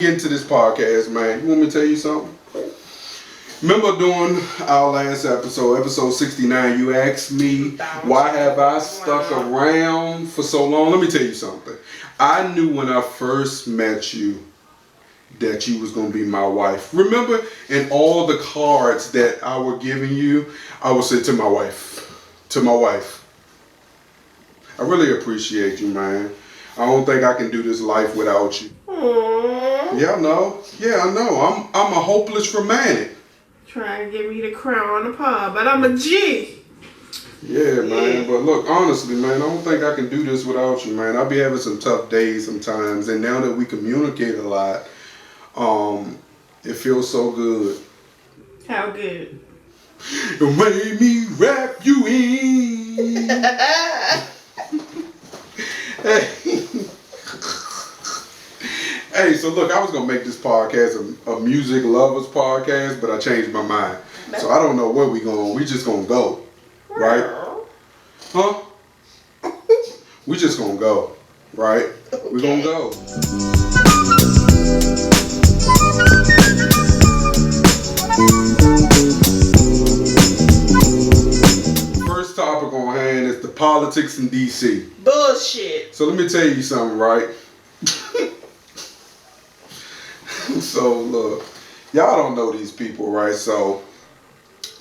Get into this podcast, man. You want me to tell you something? Remember doing our last episode, episode 69, you asked me, why have I stuck around for so long? Let me tell you something. I knew when I first met you that you was going to be my wife. Remember, in all the cards that I were giving you, I would say to my wife. I really appreciate you, man. I don't think I can do this life without you. Aww. Yeah, I know. I'm a hopeless romantic. Trying to give me the crown on the pod, but I'm a G. Yeah, man. But look, honestly, man, I don't think I can do this without you, man. I'll be having some tough days sometimes, and now that we communicate a lot, it feels so good. How good? It made me wrap you in. Hey, so look, I was going to make this podcast a music lovers podcast, but I changed my mind. So I don't know where we going. We just going to go. Right? Huh? We just going to go. Right? Okay. We're going to go. First topic on hand is the politics in D.C. Bullshit. So let me tell you something, right? So look, y'all don't know these people, right? So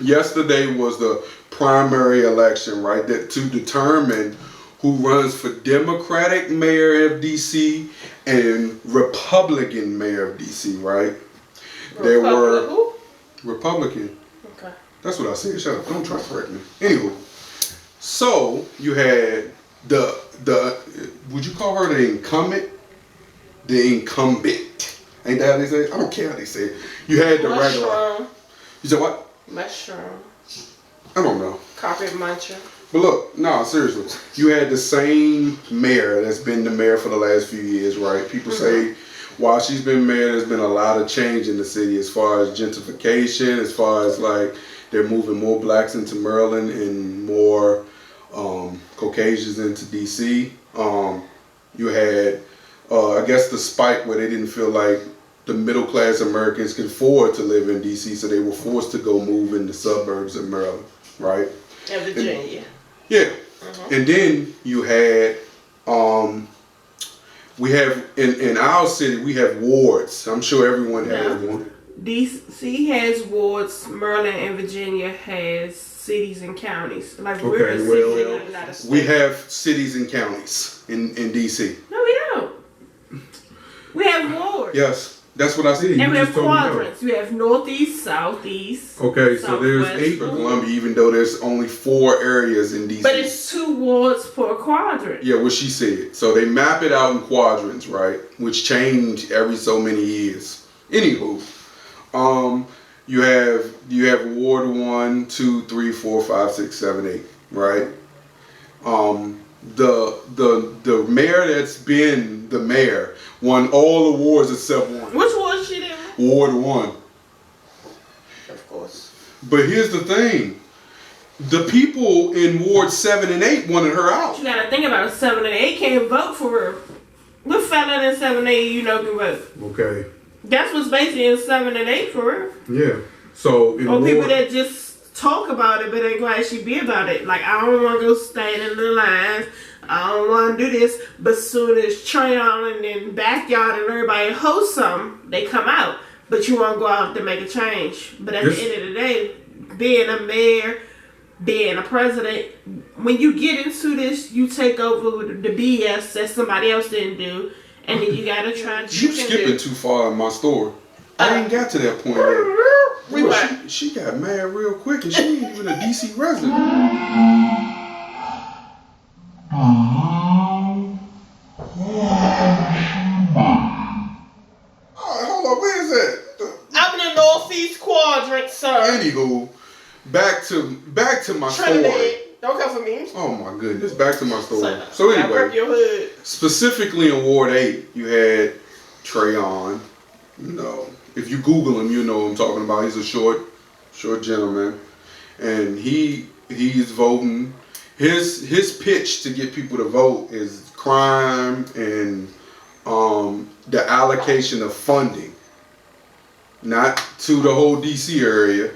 yesterday was the primary election, right? That to determine who runs for Democratic mayor of DC and Republican mayor of DC, right? There were who? Republican. Okay. That's what I said. Shut up. Don't try to correct me. Anyway, so you had the would you call her the incumbent? The incumbent. Ain't that how they say it? I don't care how they say it. You had the regular. You said what? Mushroom. I don't know. Carpet muncher. But look, no, seriously. You had the same mayor that's been the mayor for the last few years, right? People say while she's been mayor, there's been a lot of change in the city as far as gentrification, as far as like they're moving more blacks into Maryland and more Caucasians into DC. You had I guess the spike where they didn't feel like the middle class Americans could afford to live in DC, so they were forced to go move in the suburbs of Maryland, right? And Virginia. Yeah. And then you had, we have, in our city, we have wards. I'm sure everyone has one. DC has wards, Maryland and Virginia has cities and counties. Like we're a city, not a state. We have cities and counties in DC. No, we don't. We have wards. Yes, that's what I said. And we have quadrants. We have northeast, southeast. Okay, so there's 8 for Columbia, even though there's only 4 areas in DC. But it's 2 wards per quadrant. Yeah, what she said. So they map it out in quadrants, right? Which change every so many years. Anywho, you have Ward 1, 2, 3, 4, 5, 6, 7, 8, right? The mayor that's been the mayor won all awards except one. Which ward she in? Ward 1. Of course. But here's the thing. The people in Ward 7 and 8 wanted her out. You gotta think about it. 7 and 8 can't vote for her. What fella in 7 and 8 you know can vote? Okay. That's what's basically in 7 and 8 for her. Yeah. So in or people that just talk about it but ain't gonna actually be about it. Like, I don't want to go stand in the lines. I don't want to do this. But soon as Trayon and then Backyard and everybody host something, they come out. But you want to go out to make a change. But at the end of the day, being a mayor, being a president, when you get into this, you take over the BS that somebody else didn't do. And then you got to try to... You skipping too far in my story. I ain't got to that point yet. Well, she got mad real quick and she ain't even a DC resident. Hold on, where is that? I'm in the northeast quadrant, sir. Anywho, back to my story. Don't come for me. Oh my goodness, back to my story. So anyway, specifically in Ward 8, you had Trayon. You know, if you Google him, you know what I'm talking about. He's a short gentleman, and he's voting. His pitch to get people to vote is crime and the allocation of funding, not to the whole DC area,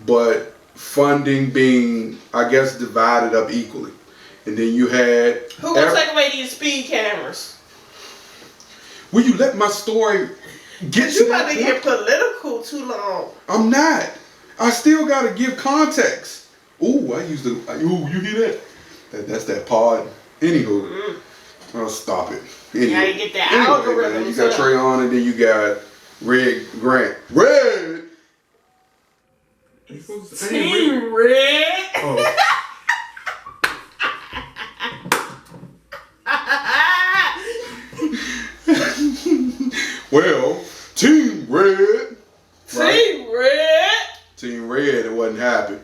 but funding being, I guess, divided up equally. And then you had... Who will take away these speed cameras? Will you let my story get You about to get political too long. I'm not. I still got to give context. Ooh, I used to... Ooh, you hear that? That's that pod. Anywho. Oh, stop it. Anyway. You gotta get that algorithm. Man, you got Trayon and then you got Red Grant. Red! Team Red! Oh. Well, Team Red. Team Red. Team Red, it wasn't happy.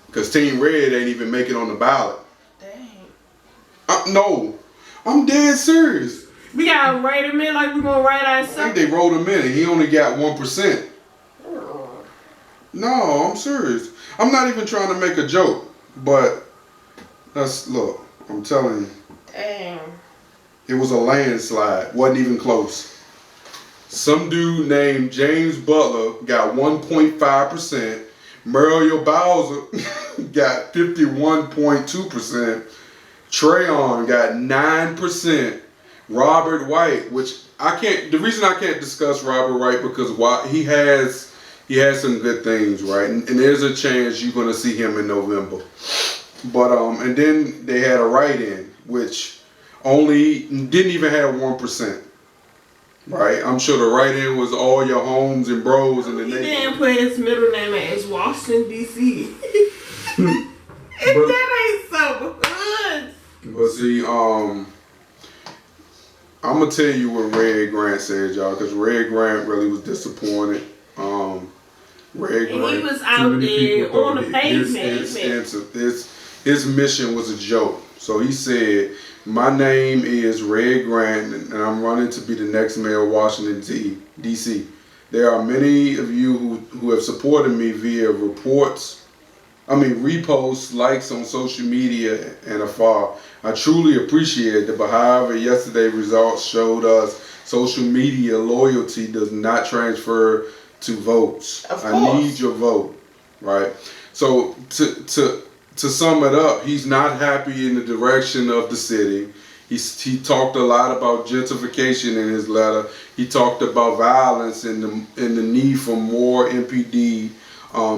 Because Team Red ain't even make it on the ballot. Dang. No, I'm dead serious. We gotta write him in like we gonna write I think ourselves. they wrote him in and he only got 1%. No, I'm serious. I'm not even trying to make a joke, but look, I'm telling you. Damn. It was a landslide. Wasn't even close. Some dude named James Butler got 1.5%. Muriel Bowser got 51.2%. Trayon got 9%. Robert White, which I can't. The reason I can't discuss Robert White because he has some good things, right? And there's a chance you're gonna see him in November. But and then they had a write-in, which only didn't even have 1%. Right? I'm sure the write-in was all your homes and bros in the neighborhood. He didn't put his middle name as Washington D.C. That ain't so good. But see, I'm gonna tell you what Red Grant said, y'all, because Red Grant really was disappointed. Red And Grant, he was out there on the pavement. His mission was a joke. So he said, "My name is Red Grant, and I'm running to be the next mayor of Washington, D.C. There are many of you who have supported me via reposts, likes on social media, and afar. I truly appreciate it, but however, yesterday results showed us social media loyalty does not transfer to votes. I need your vote," right? So to sum it up, he's not happy in the direction of the city. He talked a lot about gentrification in his letter. He talked about violence and the need for more MPD.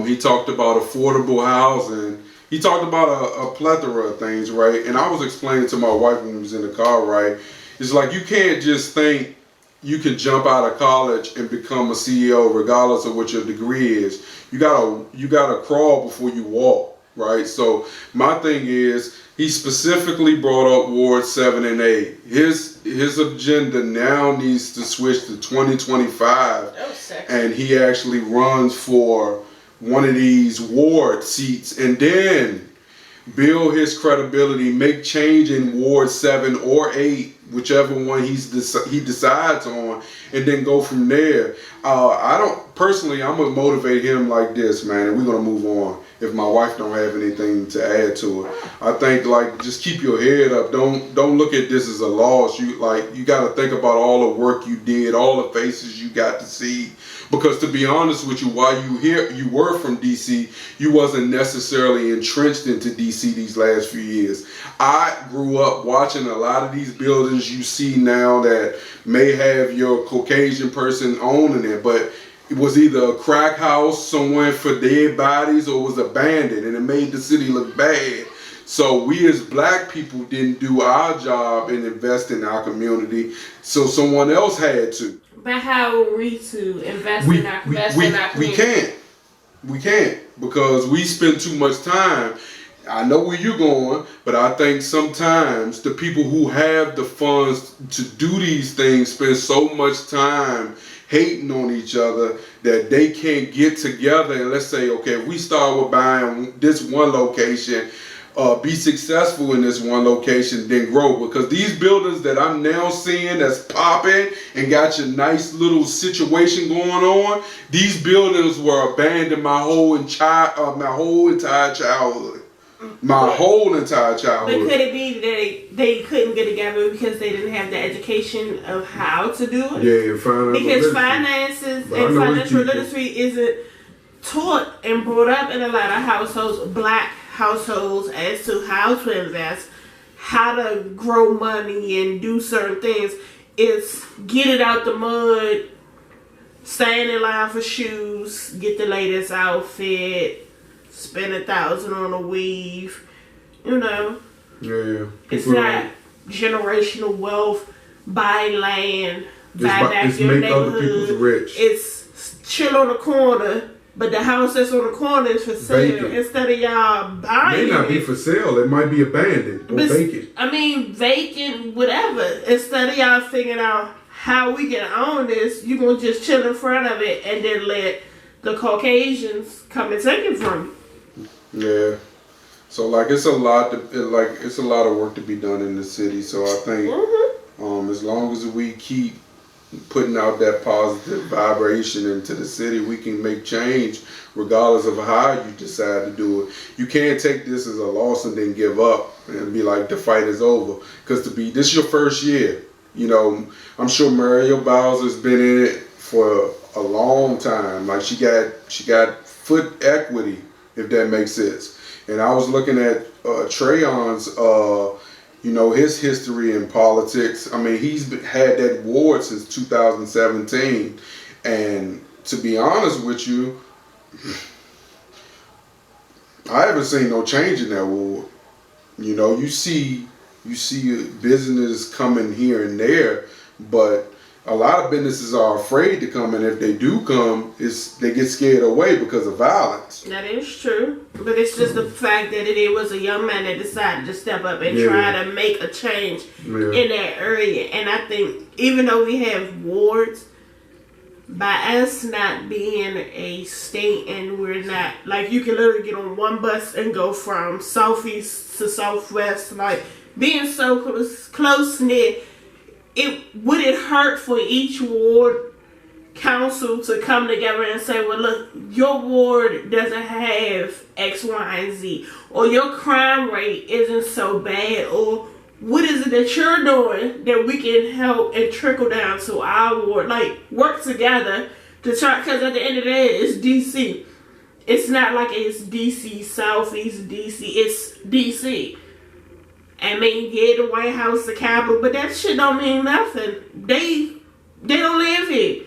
He talked about affordable housing. He talked about a plethora of things, right? And I was explaining to my wife when we was in the car, right? It's like you can't just think you can jump out of college and become a CEO regardless of what your degree is. You gotta crawl before you walk, right? So my thing is, he specifically brought up Ward 7 and 8. His agenda now needs to switch to 2025, and he actually runs for one of these ward seats and then build his credibility, make change in Ward 7 or 8, whichever one he decides on, and then go from there. I'm gonna motivate him like this, man, and we're gonna move on if my wife don't have anything to add to it. I think, like, just keep your head up. Don't look at this as a loss. You got to think about all the work you did, all the faces you got to see. Because to be honest with you, while you were from DC, you wasn't necessarily entrenched into DC these last few years. I grew up watching a lot of these buildings you see now that may have your Caucasian person owning it, but it was either a crack house somewhere for dead bodies or it was abandoned, and it made the city look bad. So we as black people didn't do our job and invest in our community, so someone else had to. But how are we to invest in our community? We can't because we spend too much time. I know where you're going, but I think sometimes the people who have the funds to do these things spend so much time hating on each other that they can't get together and let's say, okay, if we start with buying this one location, be successful in this one location, then grow. Because these buildings that I'm now seeing that's popping and got your nice little situation going on, these buildings were abandoned my whole entire childhood. My whole entire But childhood. could it be that they couldn't get together because they didn't have the education of how to do it? Yeah, because finances and financial literacy isn't taught and brought up in a lot of households, black households, as to how to invest, how to grow money and do certain things. It's get it out the mud, stand in line for shoes, get the latest outfit, spend $1,000 on a weave. You know, it's not generational wealth. Buy land, buy back your neighborhood. Other people's rich. It's chill on the corner, but the house that's on the corner is for sale. Vacant. Instead of y'all buying it may not be for sale. It might be abandoned or vacant. I mean, vacant, whatever. Instead of y'all figuring out how we can own this, you gonna just chill in front of it and then let the Caucasians come and take it from you. Yeah. So it's a lot of work to be done in the city. So I think as long as we keep putting out that positive vibration into the city, we can make change regardless of how you decide to do it. You can't take this as a loss and then give up and be like the fight is over. Because this is your first year. You know, I'm sure Muriel Bowser's been in it for a long time. Like she got foot equity, if that makes sense. And I was looking at Trayon's, his history in politics. I mean, he's had that ward since 2017. And to be honest with you, I haven't seen no change in that ward. You know, you see business coming here and there, but a lot of businesses are afraid to come, and if they do come, they get scared away because of violence. That is true, but it's just the fact that it was a young man that decided to step up and try to make a change in that area. And I think even though we have wards, by us not being a state and we're not, like you can literally get on one bus and go from southeast to southwest, like being so close knit, would it hurt for each ward council to come together and say, well, look, your ward doesn't have X, Y, and Z, or your crime rate isn't so bad, or what is it that you're doing that we can help and trickle down to our ward? Like, work together to try, because at the end of the day, it's DC. It's not like it's DC, Southeast DC, it's DC. I mean, yeah, the White House, the Capitol, but that shit don't mean nothing. They don't live here.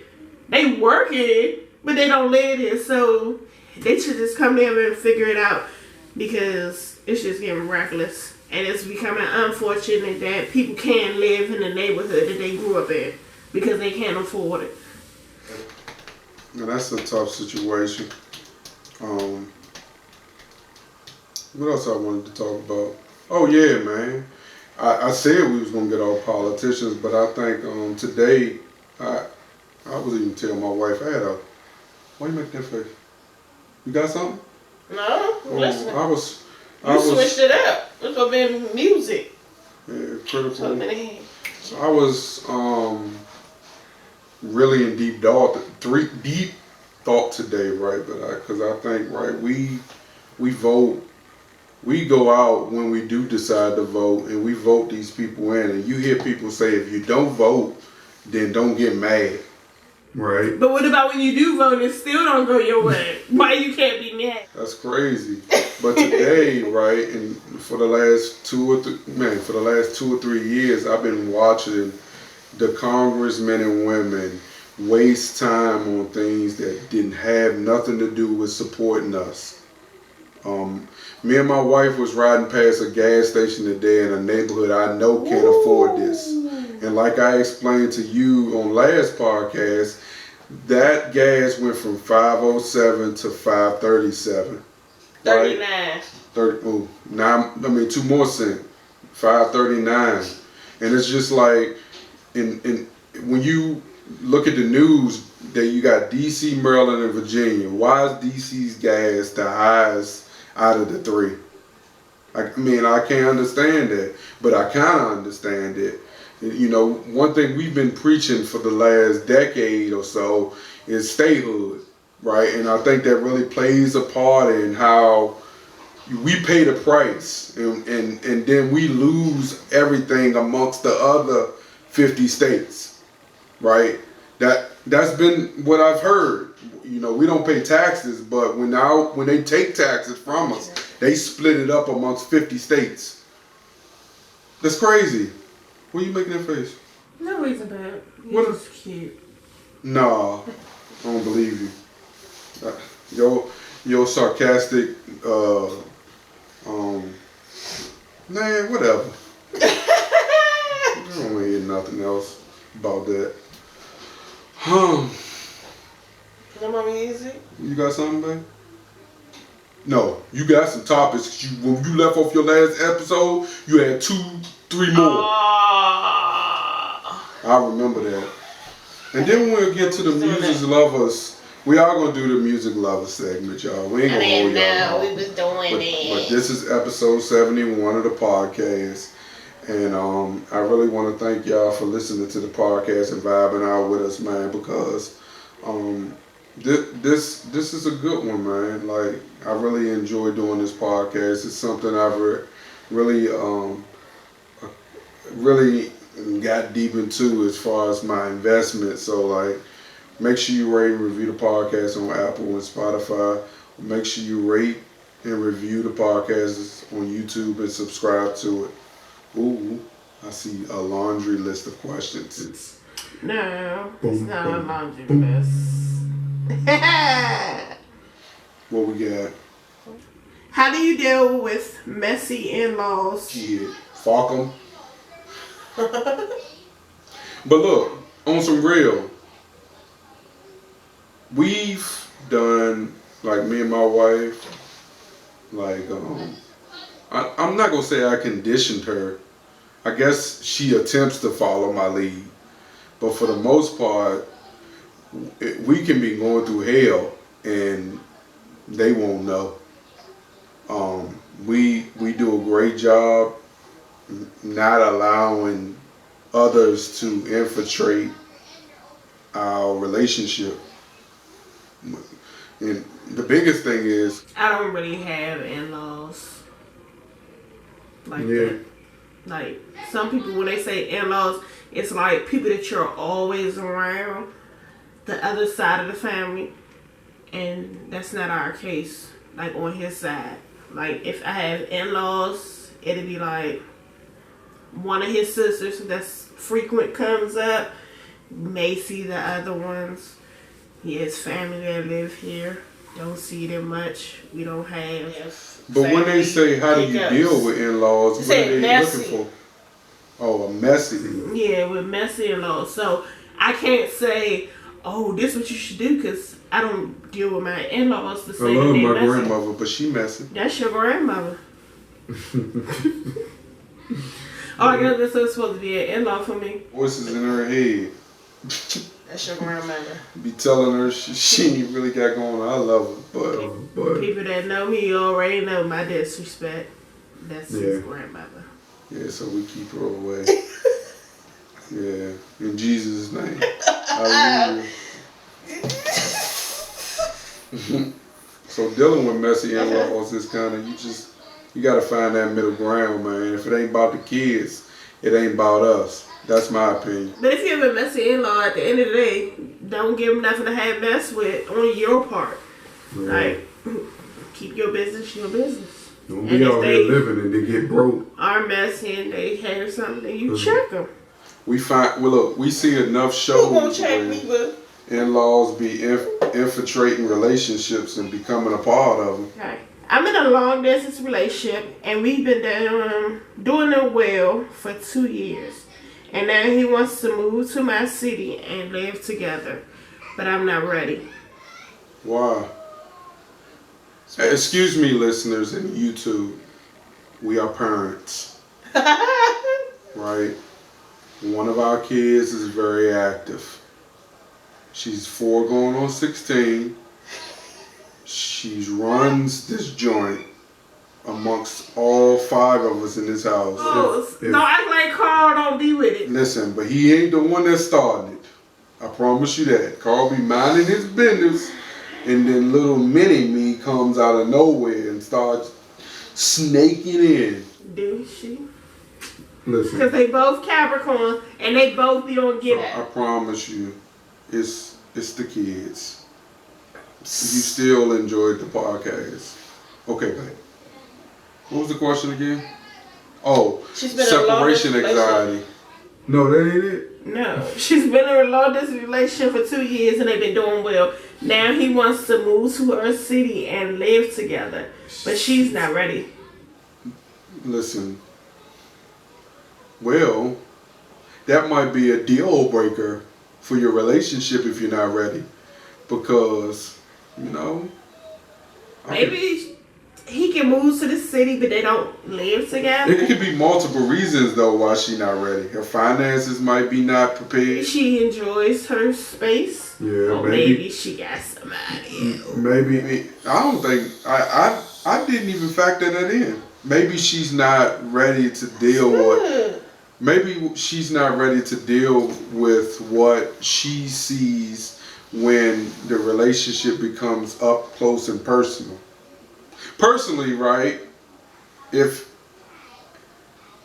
They work here, but they don't live here. So they should just come there and figure it out, because it's just getting reckless. And it's becoming unfortunate that people can't live in the neighborhood that they grew up in because they can't afford it. Now, that's a tough situation. What else I wanted to talk about? Oh yeah, man. I said we was gonna get all politicians, but I think today I was even telling my wife why you make that face? You got something? No, listen. I switched it up. It's gonna be music. Yeah, critical. I was really in deep thought today, right? But because I think, right, we vote. We go out when we do decide to vote, and we vote these people in. And you hear people say, if you don't vote, then don't get mad. Right. But what about when you do vote and it still don't go your way? Why you can't be mad? That's crazy. But today, right, and for the last 2 or 3 years, I've been watching the congressmen and women waste time on things that didn't have nothing to do with supporting us. Me and my wife was riding past a gas station today in a neighborhood I know can't afford this. And like I explained to you on last podcast, that gas went from $5.07 to $5.37. 39. 2 more cents. $5.39. And it's just like, when you look at the news, that you got DC, Maryland, and Virginia. Why is DC's gas the highest out of the three? I can't understand that, but I kind of understand it. You know, one thing we've been preaching for the last decade or so is statehood, right? And I think that really plays a part in how we pay the price, and then we lose everything amongst the other 50 states, right? That's been what I've heard. You know, we don't pay taxes, but when they take taxes from us, they split it up amongst 50 states. That's crazy. What are you making that face? No reason, babe. What You're just cute. Nah, I don't believe you. Your sarcastic, man, whatever. I don't want to hear nothing else about that. Come on, easy. You got something, babe? No, you got some topics. When you left off your last episode, you had 2-3 more. I remember that. And then we'll get to the music lovers. We are gonna do the music lovers segment, y'all. We ain't gonna hold y'all. We was doing it. But this is episode 71 of the podcast. And I really want to thank y'all for listening to the podcast and vibing out with us, man, because this is a good one, man. Like, I really enjoy doing this podcast. It's something I've really got deep into as far as my investment. So, like, make sure you rate and review the podcast on Apple and Spotify. Make sure you rate and review the podcast on YouTube and subscribe to it. Ooh, I see a laundry list of questions. No, it's not a laundry list. What we got? How do you deal with messy in-laws? Shit, fuck them. But look, on some real, we've done, like, me and my wife, like, I'm not gonna say I conditioned her. I guess she attempts to follow my lead, but for the most part, we can be going through hell and they won't know. We do a great job not allowing others to infiltrate our relationship. And the biggest thing is, I don't really have in-laws like that. Like, some people, when they say in-laws, it's like people that you're always around, the other side of the family, and that's not our case. Like, on his side, like, if I have in-laws, it'd be like one of his sisters that's frequent comes up, may see the other ones. He has family that live here. Don't see them much. We don't have. But when they say, how do you deal with in-laws, what are they messy. looking for? Oh, a messy. Yeah, with messy in-laws. So I can't say, oh, this is what you should do, because I don't deal with my in-laws the same. I love my grandmother, but she messy. That's your grandmother. Oh, I guess that's supposed to be an in-law for me. Voices in her head. That's your grandmother. Be telling her she ain't really got going on. I love her, but people that know me already know my disrespect. That's his grandmother. Yeah, so we keep her away. Yeah, in Jesus' name. Hallelujah. So dealing with messy in-laws is kind of, you got to find that middle ground, man. If it ain't about the kids, it ain't about us. That's my opinion. But if you have a messy in-law, at the end of the day, don't give them nothing to have mess with on your part. Yeah. Like, keep your business your business. When we out here living and they get broke, are messy and they have something, you check them. We see enough shows. Who won't check me, but in-laws be infiltrating relationships and becoming a part of them. Okay. I'm in a long distance relationship and we've been doing it well for 2 years. And now he wants to move to my city and live together. But I'm not ready. Why? Excuse me, listeners in YouTube. We are parents. Right? One of our kids is very active. She's 4 going on 16. She runs this joint amongst all 5 of us in this house. Oh, don't act like Carl don't be with it. Listen, but he ain't the one that started it. I promise you that. Carl be minding his business, and then little mini me comes out of nowhere and starts snaking in. Do she? Listen. Because they both Capricorns and they both be on get I at. promise you, it's the kids. You still enjoyed the podcast. Okay, babe. What was the question again? Oh, She's been separation in a anxiety. No, that ain't it. No, she's been in a long distance relationship for 2 years and they've been doing well. Now he wants to move to her city and live together, but she's not ready. Listen. Well, that might be a deal breaker for your relationship if you're not ready, because maybe he can move to the city, but they don't live together. It could be multiple reasons though why she's not ready. Her finances might be not prepared. She enjoys her space. Yeah, or maybe she got somebody else. Maybe I don't think I didn't even factor that in. Maybe she's not ready to deal with. Maybe she's not ready to deal with what she sees when the relationship becomes up close and personal. Personally, right? If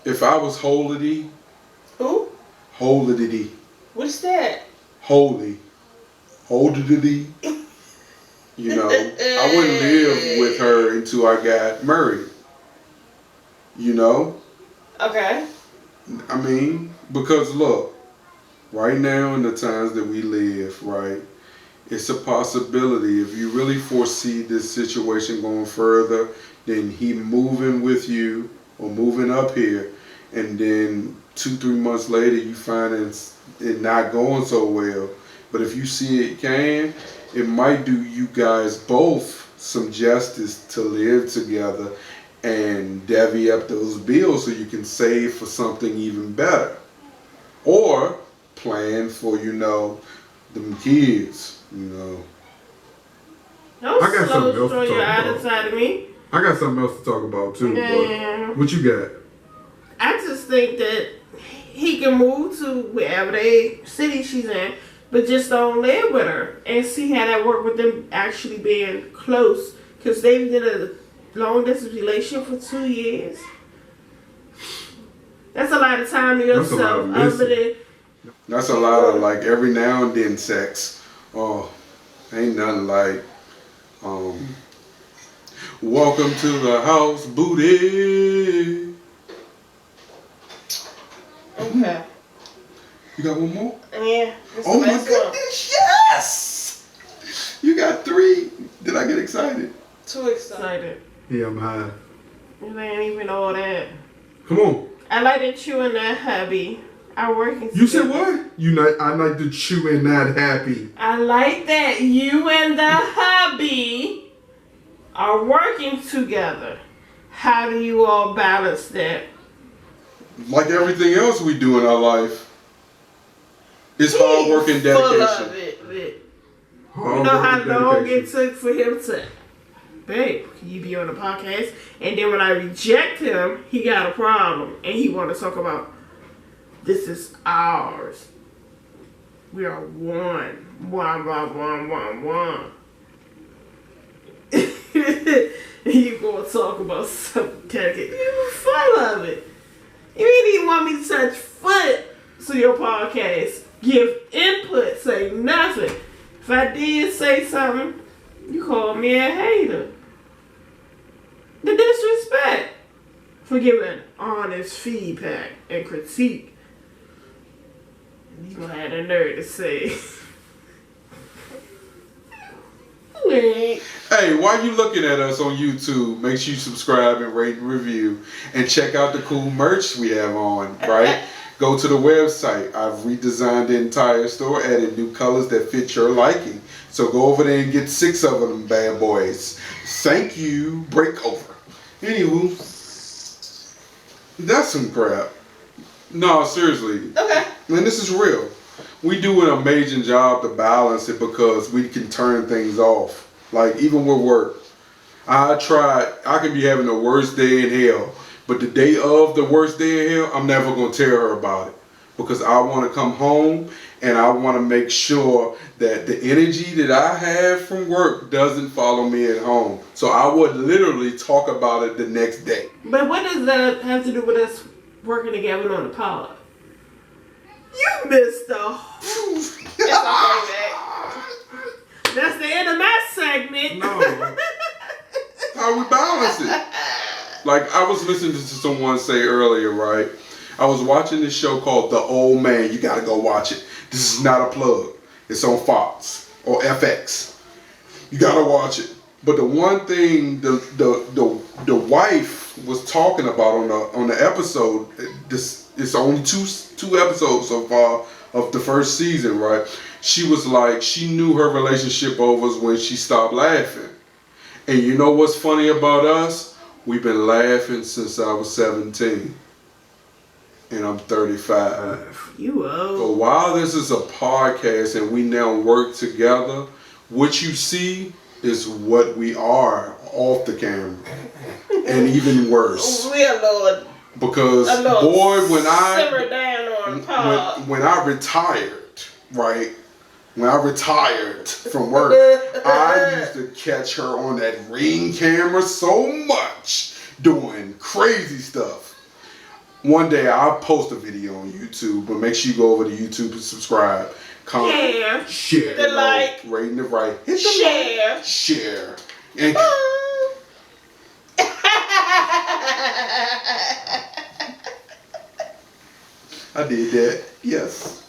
I was holy, Who? holy, What's that? holy, holy. I wouldn't live with her until I got married. Okay. I mean, because look, right now in the times that we live, right, it's a possibility if you really foresee this situation going further, then he moving with you or moving up here, and then 2-3 months later you find it not going so well. But if you see it might do you guys both some justice to live together and divvy up those bills so you can save for something even better. Or plan for, them kids, Don't I got something else to throw your talk out about. inside of me. I got something else to talk about too. Yeah. But what you got? I just think that he can move to wherever city she's in, but just don't live with her and see how that work with them actually being close. Because they've been in a long distance relationship for 2 years. That's a lot of time to yourself. That's a lot of like every now and then sex. Oh, ain't nothing like welcome to the house, booty. Okay. You got one more? Yeah. Oh my goodness, yes! You got 3. Did I get excited? Too excited. Yeah, I'm high. It ain't even all that. Come on. I like that you and that hubby are working together. You said what? I like to chew and not happy. I like that you and the hubby are working together. How do you all balance that? Like everything else we do in our life, it's hard work and Full dedication. of it. Hard You know work how and long dedication. it took for him to, babe, can you be on the podcast? And then when I reject him, he got a problem. And he want to talk about, this is ours. We are one. One. You gonna talk about something delicate. You full of it. You didn't even want me to touch foot to your podcast. Give input, say nothing. If I did say something, you call me a hater. The disrespect for giving honest feedback and critique. You gonna have the nerve to say. Hey, while you looking at us on YouTube, make sure you subscribe and rate and review, and check out the cool merch we have on, right? Go to the website. I've redesigned the entire store, added new colors that fit your liking. So go over there and get 6 of them bad boys. Thank you. Break over. Anywho, that's some crap. No, seriously. Okay. Man, this is real. We do an amazing job to balance it because we can turn things off. Like, even with work. I can be having the worst day in hell. But the day of the worst day in hell, I'm never going to tell her about it. Because I want to come home And I want to make sure that the energy that I have from work doesn't follow me at home. So I would literally talk about it the next day. But what does that have to do with us working together on the pod? You missed the whole... It's okay, man. That's the end of my segment. No. How we balance it. Like I was listening to someone say earlier, right? I was watching this show called The Old Man. You gotta go watch it. This is not a plug. It's on Fox or FX. You gotta watch it. But the one thing the wife was talking about on the episode, it's only two episodes so far of the first season, right? She was like, she knew her relationship over when she stopped laughing. And you know what's funny about us? We've been laughing since I was 17. And I'm 35. You old. So while this is a podcast and we now work together, what you see is what we are off the camera. And even worse. We a little... Because, a little boy, simmer down on pod. when I retired, right? When I retired from work, I used to catch her on that Ring camera so much doing crazy stuff. One day I'll post a video on YouTube, but make sure you go over to YouTube and subscribe, comment, share, the like, rating it right, hit the share, like, share, and I did that. Yes.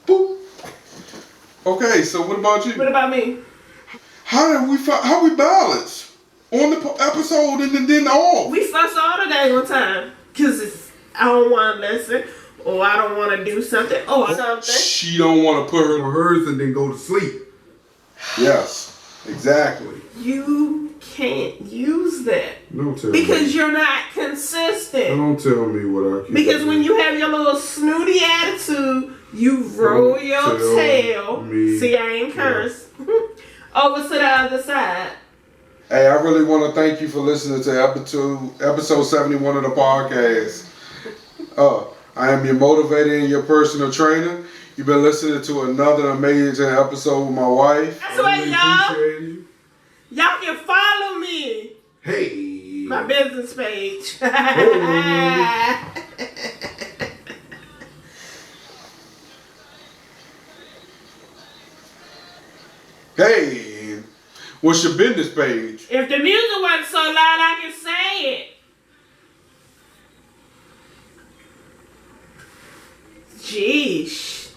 Boop. Okay, so what about you? What about me? How we balance on the episode and then off? We fuss all the day on time because I don't want to listen or I don't want to do something or something. She don't want to put her On hers and then go to sleep. Yes, exactly. You can't use that Don't tell because me. you're not consistent. Don't tell me what I can Because do. when you have your little snooty attitude, you roll your tell tail. me. See, I ain't cursed. Over to the other side. Hey, I really want to thank you for listening to episode 71 of the podcast. I am your motivator and your personal trainer. You've been listening to another amazing episode with my wife. That's what, Really y'all. appreciate you. Y'all can follow me. Hey. My business page. Hey, what's your business page? If the music wasn't so loud, I can say it. Jeesh.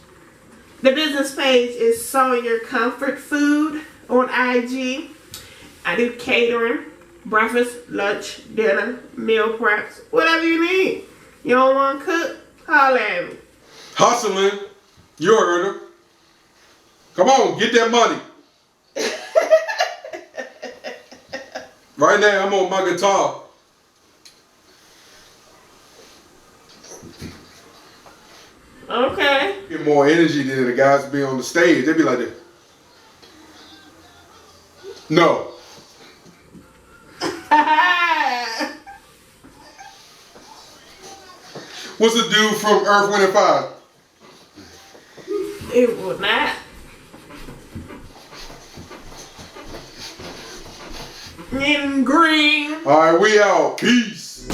The business page is Sawyer Comfort Food on IG. I do catering, breakfast, lunch, dinner, meal preps, whatever you need. You don't want to cook? Holler at me. Hustling. You heard her. Come on, get that money. Right now, I'm on my guitar. Okay. Get more energy than the guys be on the stage. They be like that. No. What's the dude from Earth, Wind, and Fire? It will not. In green. All right, we out. Peace.